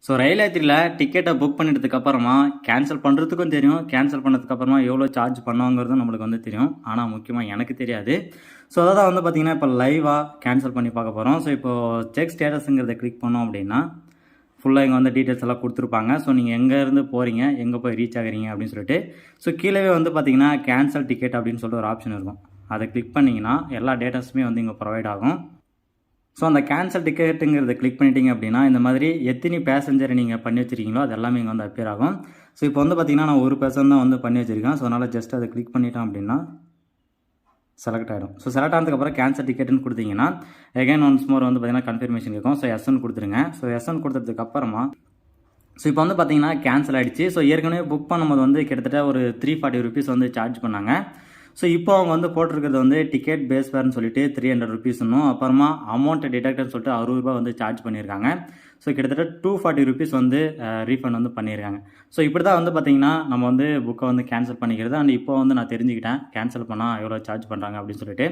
So ரயில் யாத்திரையில் டிக்கெட்டை book பண்ணிட்டதுக்கப்புறமா cancel பண்ணுறதுக்கும் தெரியும், கேன்சல் பண்ணதுக்கப்புறமா எவ்வளோ சார்ஜ் பண்ணுவாங்கிறதும் நம்மளுக்கு வந்து தெரியும். ஆனால் முக்கியமாக எனக்கு தெரியாது. ஸோ அதை தான் வந்து பார்த்திங்கன்னா இப்போ லைவாக கேன்சல் பண்ணி பார்க்க போகிறோம். ஸோ இப்போது செக் ஸ்டேட்டஸுங்கிறத கிளிக் பண்ணோம் அப்படின்னா ஃபுல்லாக இங்கே வந்து டீட்டெயில்ஸ் எல்லாம் கொடுத்துருப்பாங்க. ஸோ நீங்கள் எங்கேருந்து போகிறீங்க, எங்கே போய் ரீச் ஆகுறீங்க அப்படின்னு சொல்லிட்டு. ஸோ கீழே வந்து பார்த்திங்கன்னா கேன்சல் டிக்கெட் அப்படின்னு சொல்லிட்டு ஒரு ஆப்ஷன் இருக்கும். அதை கிளிக் பண்ணிங்கன்னா எல்லா டேட்டாஸுமே வந்து இங்கே ப்ரொவைட் ஆகும். ஸோ அந்த கேன்சல் டிக்கெட்டுங்கிறத கிளிக் பண்ணிட்டீங்க அப்படின்னா இந்த மாதிரி எத்தனை பேசஞ்சரை நீங்கள் பண்ணி வச்சுருக்கீங்களோ அது எல்லாமே இங்கே வந்து அப்பியர் ஆகும். ஸோ இப்போ வந்து பார்த்திங்கன்னா நான் ஒரு பர்சன் தான் வந்து பண்ணி வச்சுருக்கேன். ஸோ அதனால் ஜஸ்ட் அதை கிளிக் பண்ணிட்டோம் அப்படின்னா செலக்ட் ஆகிடும். ஸோ செலக்ட் ஆனதுக்கப்புறம் கேன்சல் டிக்கெட்டுன்னு கொடுத்தீங்கன்னா எகைன் ஒன்ஸ் மோர் வந்து பார்த்திங்கன்னா கன்ஃபர்மேஷன் இருக்கும். ஸோ எஸ்ன்னு கொடுத்துருங்க. ஸோ எஸ்ன்னு கொடுத்ததுக்கப்புறமா ஸோ இப்போ வந்து பார்த்திங்கன்னா கேன்சல் ஆகிடுச்சு. ஸோ ஏற்கனவே புக் பண்ணும்போது வந்து கிட்டத்தட்ட ஒரு 340 ருபீஸ் வந்து சார்ஜ் பண்ணாங்க. ஸோ இப்போ அவங்க வந்து போட்டிருக்கிறது வந்து டிக்கெட் பேஸ் ஃபேர்னு சொல்லிட்டு 300 ருபீஸ்னும் அப்புறமா அமௌண்ட் டிடக்ட்னு சொல்லிட்டு 60 ரூபா வந்து சார்ஜ் பண்ணியிருக்காங்க. ஸோ கிட்டத்தட்ட 240 ருபீஸ் வந்து ரீஃபண்ட் வந்து பண்ணியிருக்காங்க. ஸோ இப்படி தான் வந்து பார்த்திங்கன்னா நம்ம வந்து புக்கை வந்து கேன்சல் பண்ணிக்கிறது. அண்ட் இப்போ வந்து நான் தெரிஞ்சுக்கிட்டேன் கேன்சல் பண்ணால் எவ்வளோ சார்ஜ் பண்ணுறாங்க அப்படின்னு சொல்லிட்டு.